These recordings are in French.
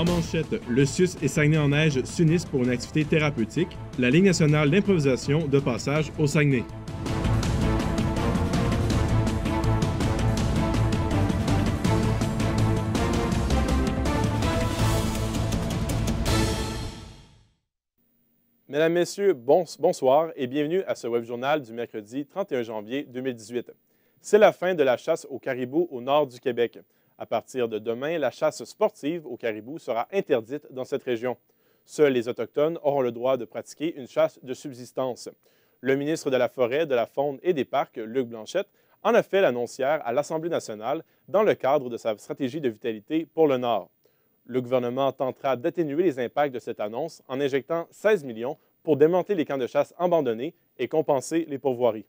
En manchette, le CIUS et Saguenay-en-Neige s'unissent pour une activité thérapeutique, la Ligue nationale d'improvisation de passage au Saguenay. Mesdames, Messieurs, bonsoir et bienvenue à ce web journal du mercredi 31 janvier 2018. C'est la fin de la chasse au caribou au nord du Québec. À partir de demain, la chasse sportive au caribou sera interdite dans cette région. Seuls les Autochtones auront le droit de pratiquer une chasse de subsistance. Le ministre de la Forêt, de la Faune et des Parcs, Luc Blanchette, en a fait l'annonce hier à l'Assemblée nationale dans le cadre de sa stratégie de vitalité pour le Nord. Le gouvernement tentera d'atténuer les impacts de cette annonce en injectant 16 millions pour démanteler les camps de chasse abandonnés et compenser les pourvoiries.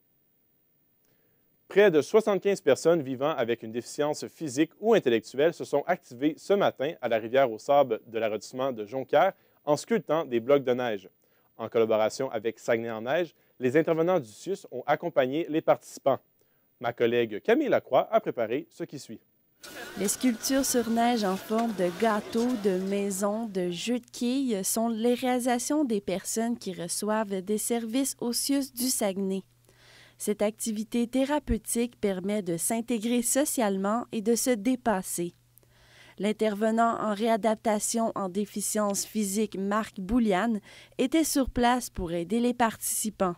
Près de 75 personnes vivant avec une déficience physique ou intellectuelle se sont activées ce matin à la rivière aux sables de l'arrondissement de Jonquière en sculptant des blocs de neige. En collaboration avec Saguenay-en-Neige, les intervenants du CIUS ont accompagné les participants. Ma collègue Camille Lacroix a préparé ce qui suit. Les sculptures sur neige en forme de gâteaux, de maisons, de jeux de quilles sont les réalisations des personnes qui reçoivent des services au CIUS du Saguenay. Cette activité thérapeutique permet de s'intégrer socialement et de se dépasser. L'intervenant en réadaptation en déficience physique Marc Bouliane était sur place pour aider les participants.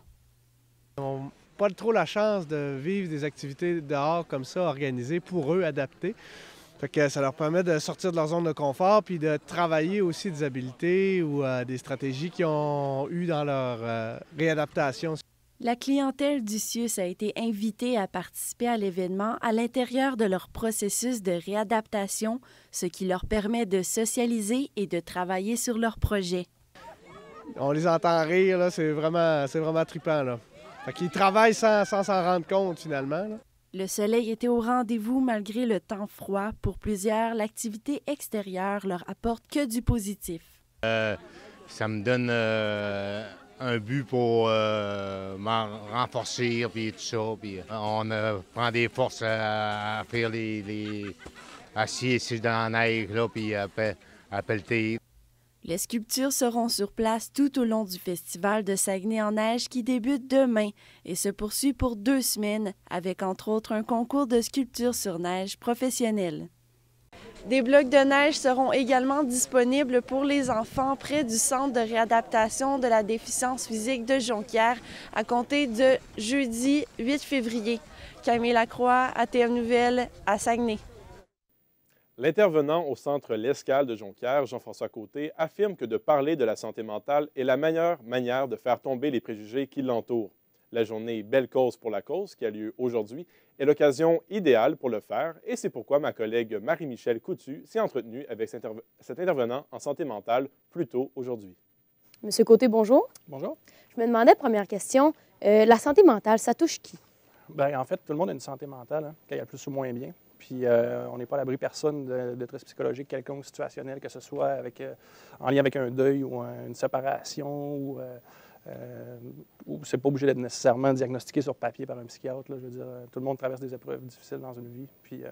On n'a pas trop la chance de vivre des activités dehors comme ça, organisées pour eux, adaptées. Fait que ça leur permet de sortir de leur zone de confort puis de travailler aussi des habiletés ou des stratégies qu'ils ont eues dans leur réadaptation. La clientèle du CIUS a été invitée à participer à l'événement à l'intérieur de leur processus de réadaptation, ce qui leur permet de socialiser et de travailler sur leurs projets. On les entend rire, là, c'est vraiment trippant, là. Fait qu'ils travaillent sans s'en rendre compte, finalement, là. Le soleil était au rendez-vous malgré le temps froid. Pour plusieurs, l'activité extérieure leur apporte que du positif. Ça me donne un but pour m'en renforcer, puis tout ça. Puis on prend des forces à faire les assis dans la neige, là, puis à pelleter. Les sculptures seront sur place tout au long du festival de Saguenay-en-Neige qui débute demain et se poursuit pour 2 semaines avec entre autres un concours de sculpture sur neige professionnel. Des blocs de neige seront également disponibles pour les enfants près du centre de réadaptation de la déficience physique de Jonquière à compter de jeudi 8 février. Camille Lacroix, ATM Nouvelles, à Saguenay. L'intervenant au centre L'Escale de Jonquière, Jean-François Côté, affirme que de parler de la santé mentale est la meilleure manière de faire tomber les préjugés qui l'entourent. La journée Belle cause pour la cause, qui a lieu aujourd'hui, est l'occasion idéale pour le faire et c'est pourquoi ma collègue Marie-Michelle Coutu s'est entretenue avec cet intervenant en santé mentale plus tôt aujourd'hui. Monsieur Côté, bonjour. Bonjour. Je me demandais, première question, la santé mentale, ça touche qui? Bien, en fait, tout le monde a une santé mentale, hein, quand il y a plus ou moins bien. Puis on n'est pas à l'abri personne de détresse psychologique quelconque situationnelle, que ce soit en lien avec un deuil ou une séparation ou c'est pas obligé d'être nécessairement diagnostiqué sur papier par un psychiatre. Là, je veux dire, tout le monde traverse des épreuves difficiles dans une vie. Puis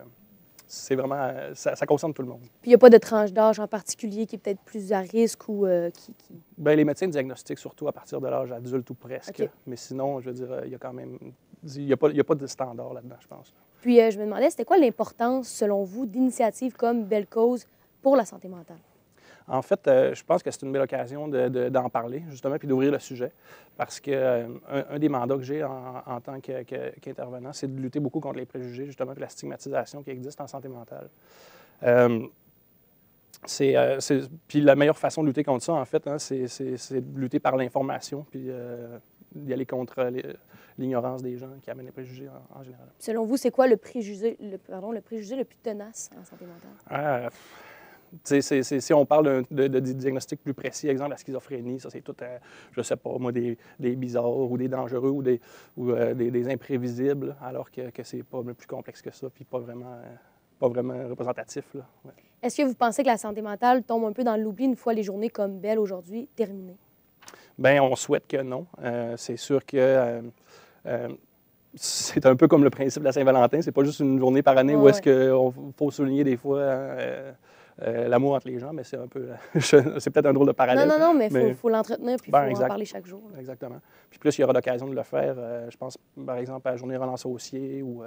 c'est vraiment, ça concerne tout le monde. Puis il n'y a pas de tranche d'âge en particulier qui est peut-être plus à risque ou qui... Bien, les médecins diagnostiquent surtout à partir de l'âge adulte ou presque. Okay. Mais sinon, je veux dire, il y a quand même... Il n'y a pas de standard là-dedans, je pense. Puis je me demandais, c'était quoi l'importance, selon vous, d'initiatives comme Belle cause pour la santé mentale? En fait, je pense que c'est une belle occasion d'en parler, justement, puis d'ouvrir le sujet. Parce que un des mandats que j'ai en tant qu'intervenant, c'est de lutter beaucoup contre les préjugés, justement, puis la stigmatisation qui existe en santé mentale. Puis la meilleure façon de lutter contre ça, en fait, hein, c'est de lutter par l'information, puis d'y aller contre l'ignorance des gens qui amènent les préjugés en général. Selon vous, c'est quoi le préjugé le plus tenace en santé mentale? Si on parle de diagnostic plus précis, exemple la schizophrénie, ça c'est tout, je sais pas moi, des bizarres ou des dangereux ou des imprévisibles, alors que c'est pas plus complexe que ça, puis pas vraiment représentatif. Là. Ouais. Est-ce que vous pensez que la santé mentale tombe un peu dans l'oubli une fois les journées comme Belle aujourd'hui terminées? Bien, on souhaite que non. C'est sûr que c'est un peu comme le principe de la Saint-Valentin. C'est pas juste une journée par année où est-ce qu'il faut souligner des fois l'amour entre les gens, mais c'est un peu, c'est peut-être un drôle de parallèle. Non, mais il faut l'entretenir puis il faut en parler chaque jour. Là. Exactement. Puis plus il y aura l'occasion de le faire, je pense par exemple à la journée relance haussier ou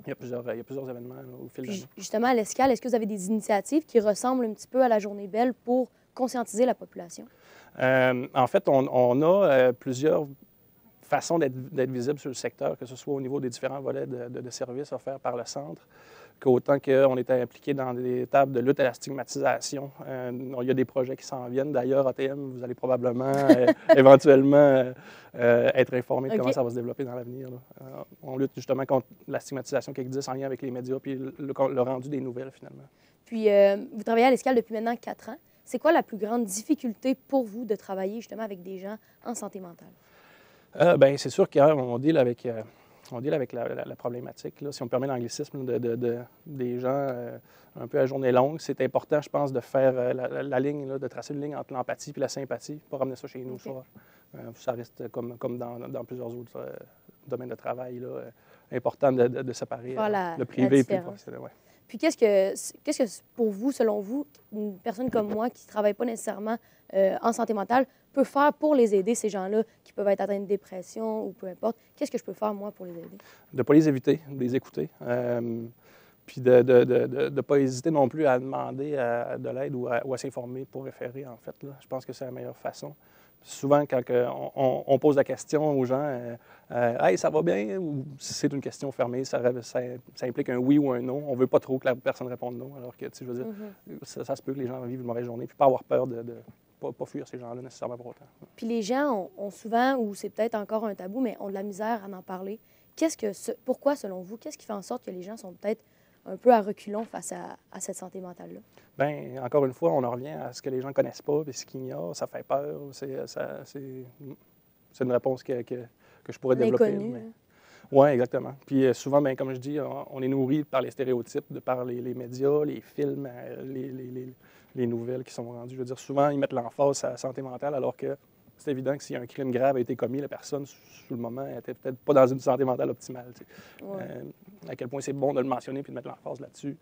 il y a plusieurs événements là, au fil de l'année. Justement, à l'Escale, est-ce que vous avez des initiatives qui ressemblent un petit peu à la Journée Belle pour conscientiser la population? En fait, on a plusieurs façons d'être visible sur le secteur, que ce soit au niveau des différents volets de services offerts par le centre, qu'autant qu'on était impliqué dans des tables de lutte à la stigmatisation. Il y a des projets qui s'en viennent. D'ailleurs, ATM, vous allez probablement éventuellement être informé de comment ça va se développer dans l'avenir. On lutte justement contre la stigmatisation qui existe en lien avec les médias puis le rendu des nouvelles, finalement. Puis, vous travaillez à l'Escale depuis maintenant 4 ans. C'est quoi la plus grande difficulté pour vous de travailler justement avec des gens en santé mentale? Bien, c'est sûr qu'on deal avec... On deal avec la problématique, là, si on me permet l'anglicisme, des gens un peu à journée longue. C'est important, je pense, de faire la ligne, là, de tracer une ligne entre l'empathie et la sympathie, pas ramener ça chez nous. Okay. Ça reste comme dans plusieurs autres domaines de travail, là, important de séparer le privé et le professionnel. Ouais. Puis qu'est-ce que pour vous, selon vous, une personne comme moi qui ne travaille pas nécessairement en santé mentale peut faire pour les aider, ces gens-là qui peuvent être atteints de dépression ou peu importe? Qu'est-ce que je peux faire, moi, pour les aider? De ne pas les éviter, de les écouter. Puis de ne pas hésiter non plus à demander de l'aide ou à s'informer pour référer, en fait. Là. Je pense que c'est la meilleure façon. Souvent, quand on pose la question aux gens, « Hey, ça va bien? » ou si c'est une question fermée, ça implique un oui ou un non. On ne veut pas trop que la personne réponde non, alors que, tu sais, je veux dire, ça se peut que les gens vivent une mauvaise journée, puis pas avoir peur de pas fuir ces gens-là nécessairement pour autant. Puis les gens ont souvent, ou c'est peut-être encore un tabou, mais ont de la misère à en parler. Pourquoi, selon vous, qu'est-ce qui fait en sorte que les gens sont peut-être un peu à reculons face à cette santé mentale-là? Bien, encore une fois, on en revient à ce que les gens ne connaissent pas, puis ce qu'ils ignorent, ça fait peur. C'est une réponse que je pourrais développer. Mais... Oui, exactement. Puis souvent, bien, comme je dis, on est nourri par les stéréotypes, par les médias, les films, les nouvelles qui sont rendues. Je veux dire, souvent, ils mettent l'emphase sur la santé mentale, alors que c'est évident que si un crime grave a été commis, la personne, sur le moment, n'était peut-être pas dans une santé mentale optimale. Tu sais. À quel point c'est bon de le mentionner puis de mettre l'emphase là-dessus.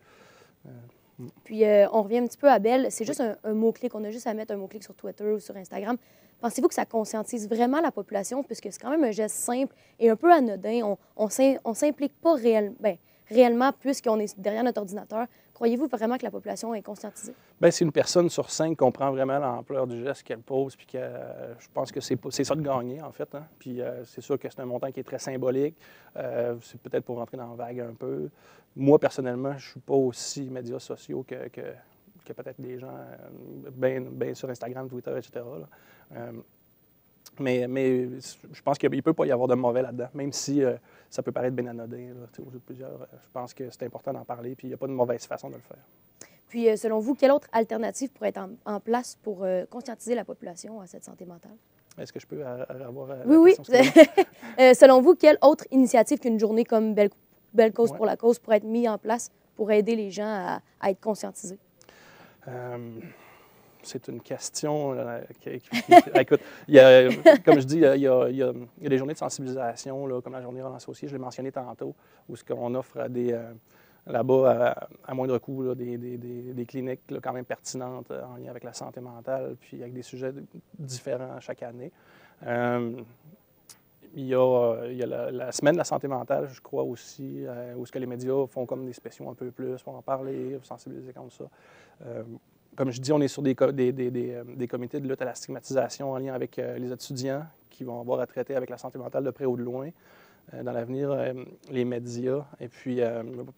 Puis, on revient un petit peu à Belle. C'est juste un mot-clic. On a juste à mettre un mot-clic sur Twitter ou sur Instagram. Pensez-vous que ça conscientise vraiment la population? Puisque c'est quand même un geste simple et un peu anodin. On s'implique pas réellement puisqu'on est derrière notre ordinateur. Croyez-vous vraiment que la population est conscientisée? Bien, c'est une personne sur 5 comprend vraiment l'ampleur du geste qu'elle pose, puis que je pense que c'est ça de gagner, en fait. Hein? Puis c'est sûr que c'est un montant qui est très symbolique. C'est peut-être pour rentrer dans la vague un peu. Moi, personnellement, je ne suis pas aussi médias sociaux que peut-être des gens bien sur Instagram, Twitter, etc. Mais je pense qu'il ne peut pas y avoir de mauvais là-dedans, même si ça peut paraître bien anodin aux yeux de plusieurs. Je pense que c'est important d'en parler, puis il n'y a pas de mauvaise façon de le faire. Puis, selon vous, quelle autre alternative pourrait être en place pour conscientiser la population à cette santé mentale? Est-ce que je peux avoir Oui. Selon vous, quelle autre initiative qu'une journée comme Belle Cause pour la cause pourrait être mise en place pour aider les gens à être conscientisés? C'est une question écoute, comme je dis, il y a des journées de sensibilisation, là, comme la journée relance haussier, je l'ai mentionné tantôt, où on offre là-bas, à moindre coût, là, des cliniques là, quand même pertinentes en lien avec la santé mentale, puis avec des sujets différents chaque année. Il y a la semaine de la santé mentale, je crois aussi, où les médias font comme des spéciaux un peu plus, pour en parler, sensibiliser comme ça. Comme je dis, on est sur des comités de lutte à la stigmatisation en lien avec les étudiants qui vont avoir à traiter avec la santé mentale de près ou de loin. Dans l'avenir, les médias et puis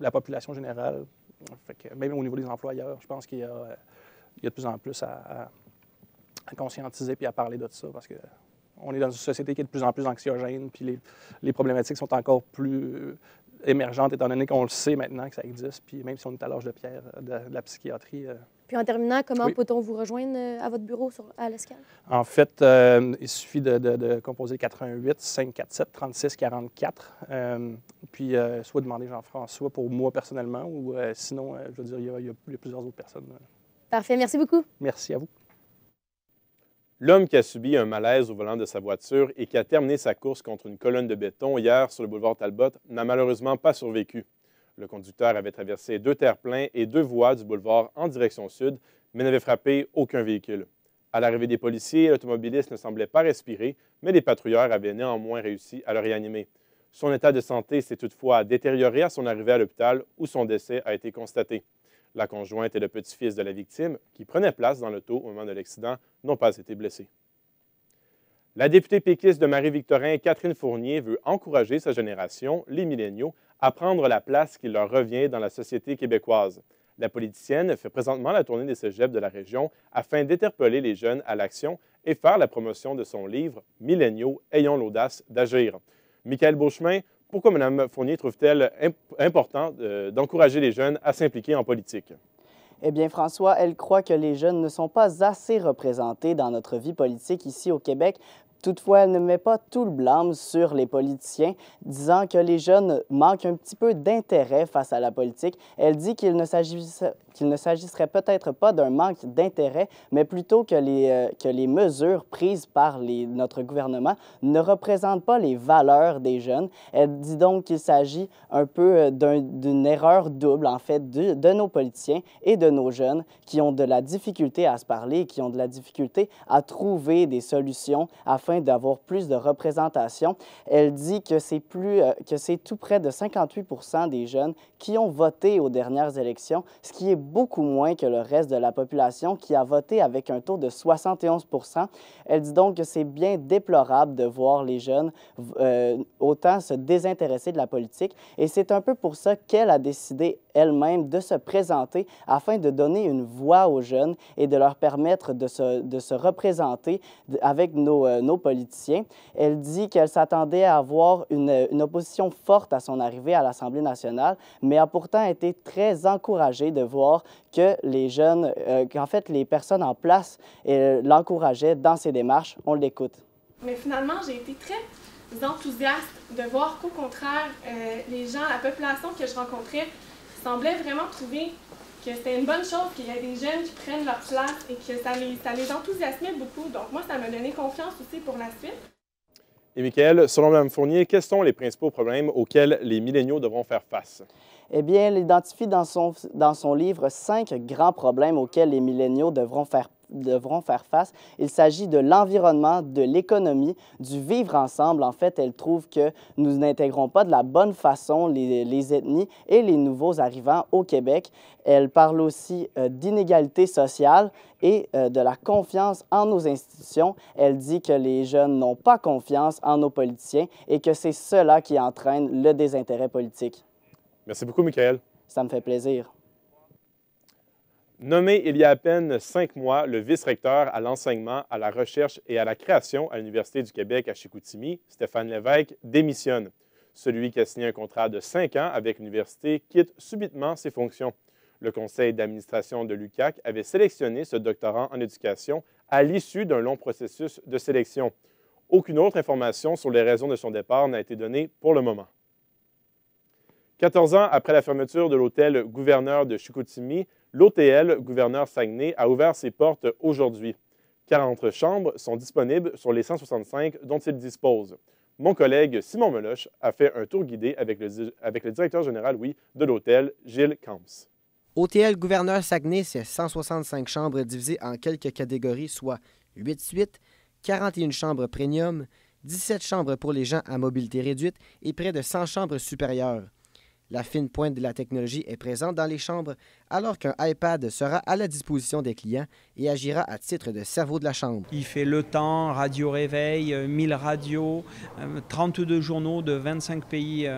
la population générale. Fait que même au niveau des employeurs, je pense qu'il y a de plus en plus à conscientiser puis à parler de ça parce qu'on est dans une société qui est de plus en plus anxiogène puis les problématiques sont encore plus émergentes étant donné qu'on le sait maintenant que ça existe. Puis même si on est à l'âge de pierre de la psychiatrie. Puis en terminant, comment peut-on vous rejoindre à votre bureau à l'Escale? En fait, il suffit de composer 88 547 36 44. Puis soit demander Jean-François pour moi personnellement ou sinon, je veux dire, il y a plusieurs autres personnes. Parfait. Merci beaucoup. Merci à vous. L'homme qui a subi un malaise au volant de sa voiture et qui a terminé sa course contre une colonne de béton hier sur le boulevard Talbot n'a malheureusement pas survécu. Le conducteur avait traversé 2 terre-pleins et 2 voies du boulevard en direction sud, mais n'avait frappé aucun véhicule. À l'arrivée des policiers, l'automobiliste ne semblait pas respirer, mais les patrouilleurs avaient néanmoins réussi à le réanimer. Son état de santé s'est toutefois détérioré à son arrivée à l'hôpital où son décès a été constaté. La conjointe et le petit-fils de la victime, qui prenaient place dans l'auto au moment de l'accident, n'ont pas été blessés. La députée péquiste de Marie-Victorin, Catherine Fournier, veut encourager sa génération, les milléniaux, à prendre la place qui leur revient dans la société québécoise. La politicienne fait présentement la tournée des cégeps de la région afin d'interpeller les jeunes à l'action et faire la promotion de son livre « Milléniaux, ayons l'audace d'agir ». Michaël Beauchemin, pourquoi Mme Fournier trouve-t-elle important d'encourager les jeunes à s'impliquer en politique? Eh bien, François, elle croit que les jeunes ne sont pas assez représentés dans notre vie politique ici au Québec. Toutefois, elle ne met pas tout le blâme sur les politiciens, disant que les jeunes manquent un petit peu d'intérêt face à la politique. Elle dit qu'il ne s'agirait peut-être pas d'un manque d'intérêt, mais plutôt que les mesures prises par notre gouvernement ne représentent pas les valeurs des jeunes. Elle dit donc qu'il s'agit un peu d'une erreur double, en fait, de nos politiciens et de nos jeunes qui ont de la difficulté à se parler, qui ont de la difficulté à trouver des solutions afin d'avoir plus de représentation. Elle dit que c'est tout près de 58% des jeunes qui ont voté aux dernières élections, ce qui est beaucoup moins que le reste de la population qui a voté avec un taux de 71%. Elle dit donc que c'est bien déplorable de voir les jeunes autant se désintéresser de la politique et c'est un peu pour ça qu'elle a décidé elle-même de se présenter afin de donner une voix aux jeunes et de leur permettre de se représenter avec nos politiciens. Elle dit qu'elle s'attendait à avoir une opposition forte à son arrivée à l'Assemblée nationale, mais a pourtant été très encouragée de voir que les jeunes, qu'en fait les personnes en place l'encourageaient dans ses démarches. On l'écoute. Mais finalement, j'ai été très enthousiaste de voir qu'au contraire, les gens, la population que je rencontrais semblaient vraiment trouver que c'était une bonne chose qu'il y ait des jeunes qui prennent leur place et que ça les enthousiasmait beaucoup. Donc moi, ça m'a donné confiance aussi pour la suite. Et Michaël, selon Mme Fournier, quels sont les principaux problèmes auxquels les milléniaux devront faire face? Eh bien, elle identifie dans son livre 5 grands problèmes auxquels les milléniaux devront faire face. Il s'agit de l'environnement, de l'économie, du vivre ensemble. En fait, elle trouve que nous n'intégrons pas de la bonne façon les ethnies et les nouveaux arrivants au Québec. Elle parle aussi d'inégalité sociale et de la confiance en nos institutions. Elle dit que les jeunes n'ont pas confiance en nos politiciens et que c'est cela qui entraîne le désintérêt politique. Merci beaucoup, Michaël. Ça me fait plaisir. Nommé il y a à peine 5 mois le vice-recteur à l'enseignement, à la recherche et à la création à l'Université du Québec à Chicoutimi, Stéphane Lévesque démissionne. Celui qui a signé un contrat de 5 ans avec l'université quitte subitement ses fonctions. Le conseil d'administration de l'UQAC avait sélectionné ce doctorant en éducation à l'issue d'un long processus de sélection. Aucune autre information sur les raisons de son départ n'a été donnée pour le moment. 14 ans après la fermeture de l'hôtel Gouverneur de Chicoutimi, l'hôtel Gouverneur Saguenay a ouvert ses portes aujourd'hui. 40 chambres sont disponibles sur les 165 dont il dispose. Mon collègue Simon Meloche a fait un tour guidé avec le directeur général de l'hôtel, Gilles Camps. Hôtel Gouverneur Saguenay, c'est 165 chambres divisées en quelques catégories, soit 8 suites, 41 chambres premium, 17 chambres pour les gens à mobilité réduite et près de 100 chambres supérieures. La fine pointe de la technologie est présente dans les chambres, alors qu'un iPad sera à la disposition des clients et agira à titre de cerveau de la chambre. Il fait Le Temps, Radio Réveil, 1000 radios, 32 journaux de 25 pays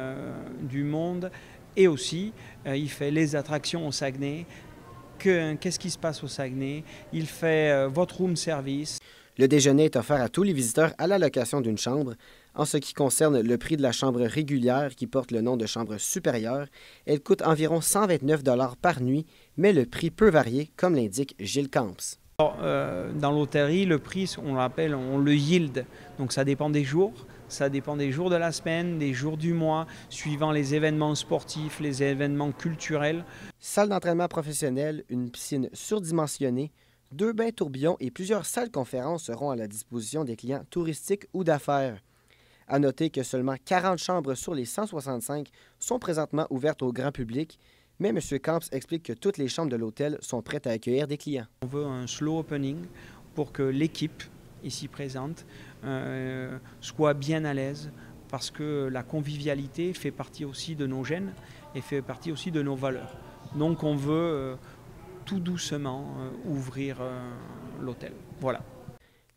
du monde. Et aussi, il fait les attractions au Saguenay. Qu'est-ce qui se passe au Saguenay? Il fait votre room service. Le déjeuner est offert à tous les visiteurs à la location d'une chambre. En ce qui concerne le prix de la chambre régulière, qui porte le nom de chambre supérieure, elle coûte environ 129 $ par nuit, mais le prix peut varier, comme l'indique Gilles Camps. Dans l'hôtellerie, le prix, on le yield. Donc ça dépend des jours. Ça dépend des jours de la semaine, des jours du mois, suivant les événements sportifs, les événements culturels. Salle d'entraînement professionnelle, une piscine surdimensionnée, 2 bains tourbillons et plusieurs salles conférences seront à la disposition des clients touristiques ou d'affaires. À noter que seulement 40 chambres sur les 165 sont présentement ouvertes au grand public, mais M. Camps explique que toutes les chambres de l'hôtel sont prêtes à accueillir des clients. On veut un slow opening pour que l'équipe ici présente soit bien à l'aise, parce que la convivialité fait partie aussi de nos gènes et fait partie aussi de nos valeurs. Donc on veut tout doucement ouvrir l'hôtel. Voilà.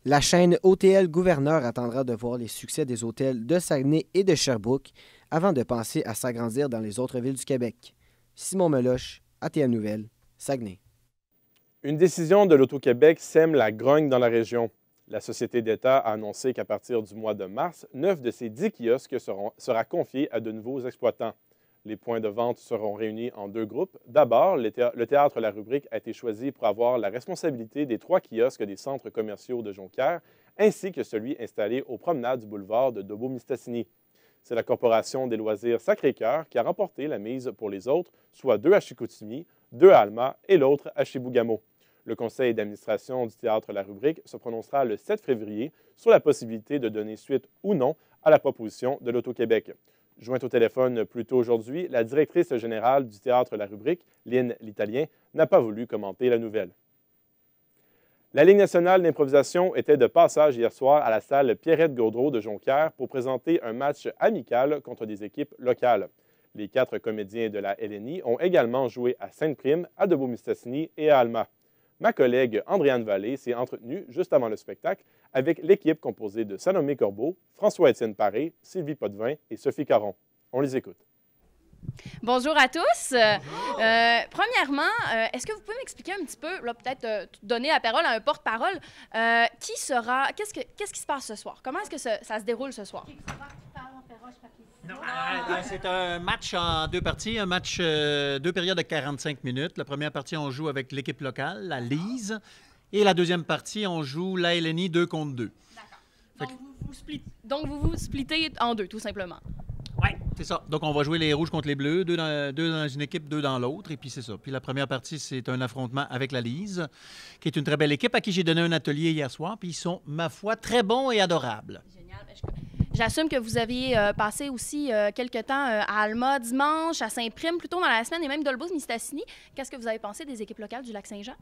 La chaîne OTL Gouverneur attendra de voir les succès des hôtels de Saguenay et de Sherbrooke avant de penser à s'agrandir dans les autres villes du Québec. Simon Meloche, ATM Nouvelles, Saguenay. Une décision de l'Auto-Québec sème la grogne dans la région. La Société d'État a annoncé qu'à partir du mois de mars, 9 de ses 10 kiosques sera confiés à de nouveaux exploitants. Les points de vente seront réunis en 2 groupes. D'abord, le théâtre La Rubrique a été choisi pour avoir la responsabilité des 3 kiosques des centres commerciaux de Jonquière, ainsi que celui installé aux promenades du boulevard de Dabeau-Mistassini. C'est la Corporation des loisirs Sacré-Cœur qui a remporté la mise pour les autres, soit 2 à Chicoutimi, 2 à Alma et l'autre à Chibougamau. Le conseil d'administration du théâtre La Rubrique se prononcera le 7 février sur la possibilité de donner suite ou non à la proposition de l'Auto-Québec. Jointe au téléphone plus tôt aujourd'hui, la directrice générale du théâtre La Rubrique, Lynn L'Italien, n'a pas voulu commenter la nouvelle. La Ligue nationale d'improvisation était de passage hier soir à la salle Pierrette-Gaudreau de Jonquière pour présenter un match amical contre des équipes locales. Les 4 comédiens de la LNI ont également joué à Sainte-Prime, à Dabeau-Mistassini et à Alma. Ma collègue Andréane Vallée s'est entretenue juste avant le spectacle avec l'équipe composée de Salomé Corbeau, François-Étienne Paré, Sylvie Potvin et Sophie Caron. On les écoute. Bonjour à tous. Premièrement, est-ce que vous pouvez m'expliquer un petit peu, là peut-être donner la parole à un porte-parole, qu'est-ce qui se passe ce soir? Comment est-ce que ça se déroule ce soir? C'est un match en 2 parties, un match 2 périodes de 45 minutes. La première partie, on joue avec l'équipe locale, la Lise, et la deuxième partie, on joue la LNI 2 contre 2. D'accord. Donc, vous vous splittez en 2, tout simplement. Oui, c'est ça. Donc, on va jouer les rouges contre les bleus, 2 dans une équipe, 2 dans l'autre, et puis c'est ça. Puis la première partie, c'est un affrontement avec la Lise, qui est une très belle équipe à qui j'ai donné un atelier hier soir, puis ils sont, ma foi, très bons et adorables. Génial. J'assume que vous aviez passé aussi quelques temps à Alma dimanche, à Saint-Prime, plus tôt dans la semaine, et même Dolbeau-Mistassini. Qu'est-ce que vous avez pensé des équipes locales du Lac-Saint-Jean?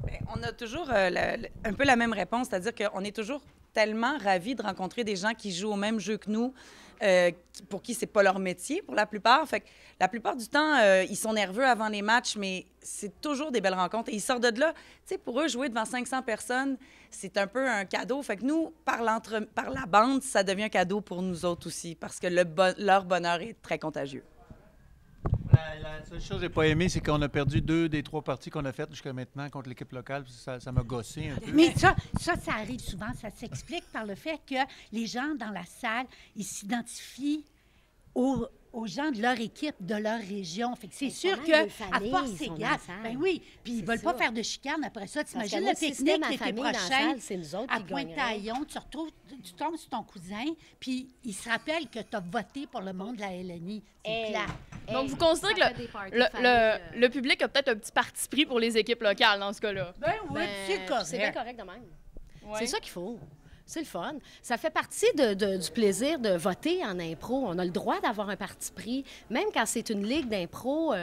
Bien, on a toujours un peu la même réponse, c'est-à-dire qu'on est toujours tellement ravis de rencontrer des gens qui jouent au même jeu que nous, pour qui c'est pas leur métier pour la plupart. Fait que la plupart du temps, ils sont nerveux avant les matchs, mais c'est toujours des belles rencontres. Et ils sortent de là. Tu sais, pour eux, jouer devant 500 personnes, c'est un peu un cadeau. Fait que nous, par la bande, ça devient un cadeau pour nous autres aussi, parce que leur bonheur est très contagieux. La seule chose que j'ai pas aimé, c'est qu'on a perdu 2 des 3 parties qu'on a faites jusqu'à maintenant contre l'équipe locale. Ça m'a gossé un peu. Mais ça arrive souvent. Ça s'explique par le fait que les gens dans la salle, ils s'identifient aux gens de leur équipe, de leur région. Fait que c'est sûr qu'à force égale, ben oui, puis ils veulent pas faire de chicane après ça. T'imagines le pique-nique l'été prochain, à Pointe-Taillon, tu tombes sur ton cousin, puis il se rappelle que tu as voté pour le monde de la LNI. C'est plat. Donc, vous considérez que le public a peut-être un petit parti pris pour les équipes locales dans ce cas-là? Ben oui, c'est correct. C'est bien correct de même. Ouais. C'est ça qu'il faut. C'est le fun. Ça fait partie du plaisir de voter en impro. On a le droit d'avoir un parti pris. Même quand c'est une ligue d'impro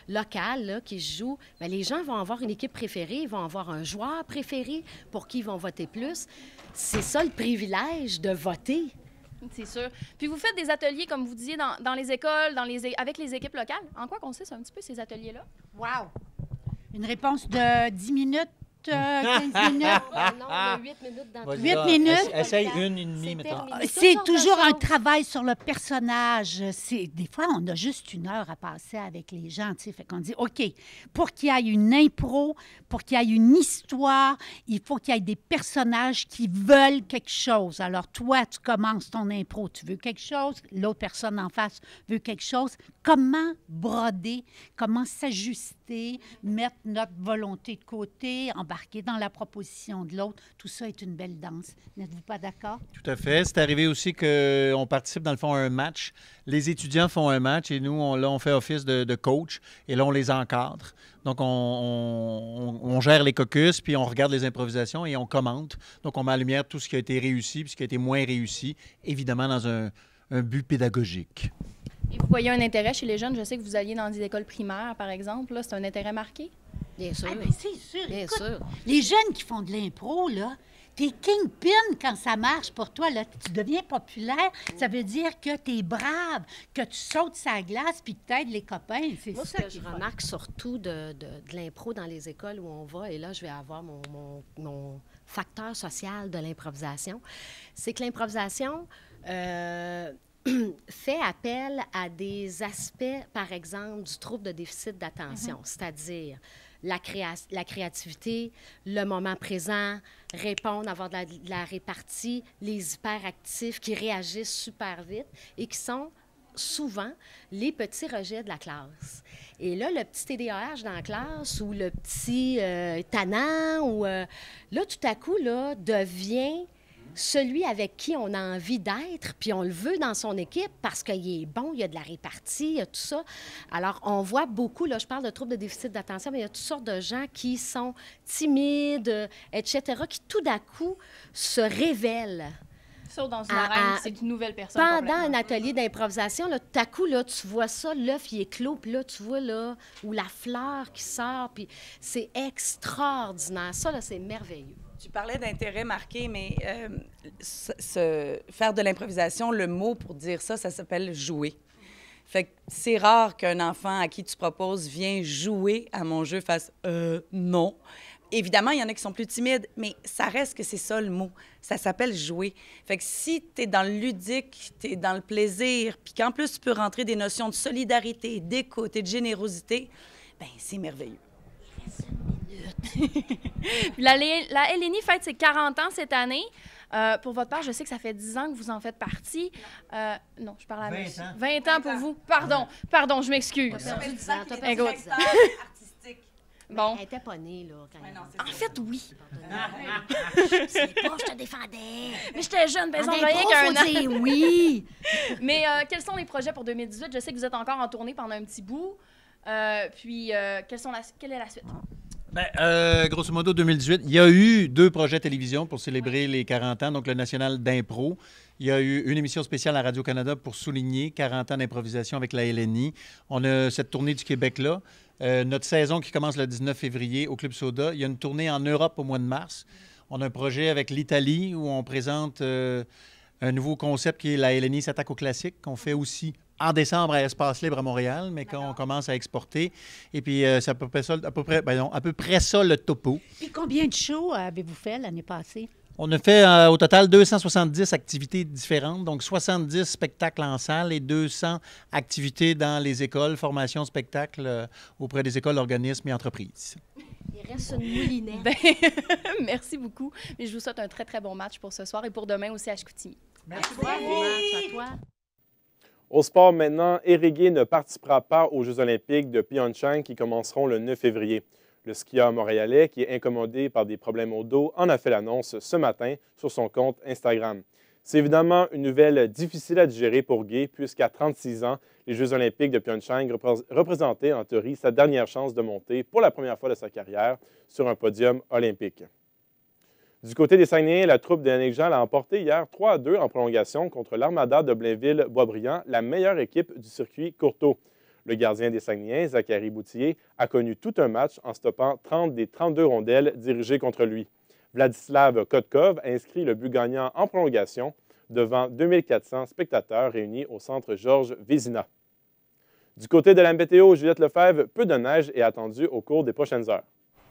locale là, qui se joue, bien, les gens vont avoir une équipe préférée, ils vont avoir un joueur préféré pour qui ils vont voter plus. C'est ça le privilège de voter. C'est sûr. Puis vous faites des ateliers, comme vous disiez, dans les écoles, avec les équipes locales. En quoi consistent un petit peu ces ateliers-là? Wow! Une réponse de 10 minutes. 15 minutes. Non, on a 8 minutes dans 8 minutes. Essaye 1,5, mettons. C'est toujours un travail sur le personnage. Des fois, on a juste 1 heure à passer avec les gens. Fait qu'on dit, OK, pour qu'il y ait une impro, pour qu'il y ait une histoire, il faut qu'il y ait des personnages qui veulent quelque chose. Alors, toi, tu commences ton impro, tu veux quelque chose, l'autre personne en face veut quelque chose. Comment broder, comment s'ajuster, mettre notre volonté de côté, embarquer dans la proposition de l'autre. Tout ça est une belle danse. N'êtes-vous pas d'accord? Tout à fait. C'est arrivé aussi qu'on participe, dans le fond, à un match. Les étudiants font un match et nous, on fait office de coach et là, on les encadre. Donc, on gère les caucus, puis on regarde les improvisations et on commente. Donc, on met en lumière tout ce qui a été réussi puis ce qui a été moins réussi, évidemment dans un but pédagogique. Et vous voyez un intérêt chez les jeunes? Je sais que vous alliez dans des écoles primaires, par exemple. Là, c'est un intérêt marqué? Bien sûr. Ah, ben, c'est sûr. Bien Écoute, sûr. les jeunes qui font de l'impro, là, t'es kingpin quand ça marche pour toi. Là, tu deviens populaire. Ça veut dire que t'es brave, que tu sautes sa glace puis que t'aides les copains. C'est Moi, ce ça que je remarque surtout de l'impro dans les écoles où on va, et là, je vais avoir mon facteur social de l'improvisation, c'est que l'improvisation fait appel à des aspects, par exemple, du trouble de déficit d'attention, c'est-à-dire la créativité, le moment présent, répondre, avoir de la répartie, les hyperactifs qui réagissent super vite et qui sont souvent les petits rejets de la classe. Et là, le petit TDAH dans la classe ou le petit tannant, là, tout à coup, là, devient celui avec qui on a envie d'être, puis on le veut dans son équipe parce qu'il est bon, il y a de la répartie, il y a tout ça. Alors, on voit beaucoup, là, je parle de troubles de déficit d'attention, mais il y a toutes sortes de gens qui sont timides, etc., qui tout d'un coup se révèlent. Sauf dans une arène, c'est une nouvelle personne. Pendant un atelier d'improvisation, là, tout à coup, là, tu vois ça, l'œuf, il est clos, puis là, tu vois, là, où la fleur qui sort, puis c'est extraordinaire. Ça, là, c'est merveilleux. Tu parlais d'intérêt marqué, mais faire de l'improvisation, le mot pour dire ça, ça s'appelle jouer. Fait que c'est rare qu'un enfant à qui tu proposes viens jouer à mon jeu fasse non. Évidemment, il y en a qui sont plus timides, mais ça reste que c'est ça le mot. Ça s'appelle jouer. Fait que si tu es dans le ludique, tu es dans le plaisir, puis qu'en plus tu peux rentrer des notions de solidarité, d'écoute et de générosité, bien, c'est merveilleux. La LNI fête ses 40 ans cette année. Pour votre part, je sais que ça fait 10 ans que vous en faites partie. Non, je parle à 20 ans. 20 ans pour vous. Pardon, je m'excuse. T'as perdu 10 ans. T'as perdu 10 ans. Bon. Elle était pas née, là. Quand en fait, oui. Je sais pas, je te défendais. Mais j'étais jeune, par exemple, rien qu'un an. Oui. Mais quels sont les projets pour 2018? Je sais que vous êtes encore en tournée pendant un petit bout. Puis, quelle est la suite? Bien, grosso modo, 2018, il y a eu 2 projets télévision pour célébrer les 40 ans, donc le National d'impro. Il y a eu une émission spéciale à Radio-Canada pour souligner 40 ans d'improvisation avec la LNI. On a cette tournée du Québec-là. Notre saison qui commence le 19 février au Club Soda. Il y a une tournée en Europe au mois de mars. On a un projet avec l'Italie où on présente un nouveau concept qui est la LNI s'attaque au classique, qu'on fait aussi en décembre à Espace Libre à Montréal, mais qu'on commence à exporter. Et puis, c'est à peu près ça le topo. Puis combien de shows avez-vous fait l'année passée? On a fait au total 270 activités différentes, donc 70 spectacles en salle et 200 activités dans les écoles, formation, spectacle auprès des écoles, organismes et entreprises. Il reste une moulinette. Merci beaucoup. Mais je vous souhaite un très, très bon match pour ce soir et pour demain aussi à Chicoutimi. Merci. Bon match à toi. Au sport maintenant, Éric ne participera pas aux Jeux olympiques de Pyeongchang qui commenceront le 9 février. Le skieur montréalais, qui est incommodé par des problèmes au dos, en a fait l'annonce ce matin sur son compte Instagram. C'est évidemment une nouvelle difficile à digérer pour Guy, puisqu'à 36 ans, les Jeux olympiques de Pyeongchang représentaient en théorie sa dernière chance de monter pour la première fois de sa carrière sur un podium olympique. Du côté des Saguenayens, la troupe d'Yannick Jean a emporté hier 3-2 en prolongation contre l'Armada de Blainville-Boisbriand, la meilleure équipe du circuit Courteau. Le gardien des Saguenayens, Zachary Boutillier, a connu tout un match en stoppant 30 des 32 rondelles dirigées contre lui. Vladislav Kotkov a inscrit le but gagnant en prolongation devant 2400 spectateurs réunis au centre Georges Vézina. Du côté de la météo, Juliette Lefebvre, peu de neige est attendue au cours des prochaines heures.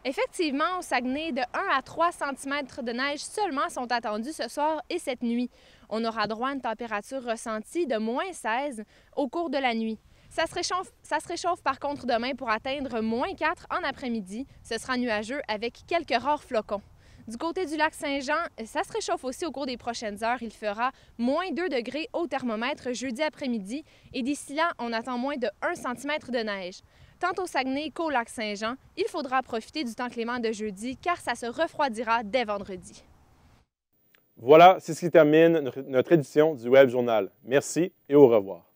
Effectivement, au Saguenay, de 1 à 3 cm de neige seulement sont attendus ce soir et cette nuit. On aura droit à une température ressentie de moins 16 au cours de la nuit. Ça se réchauffe par contre demain pour atteindre moins 4 en après-midi. Ce sera nuageux avec quelques rares flocons. Du côté du lac Saint-Jean, ça se réchauffe aussi au cours des prochaines heures. Il fera moins 2 degrés au thermomètre jeudi après-midi et d'ici là, on attend moins de 1 cm de neige. Tant au Saguenay qu'au Lac-Saint-Jean, il faudra profiter du temps clément de jeudi car ça se refroidira dès vendredi. Voilà, c'est ce qui termine notre édition du Web Journal. Merci et au revoir.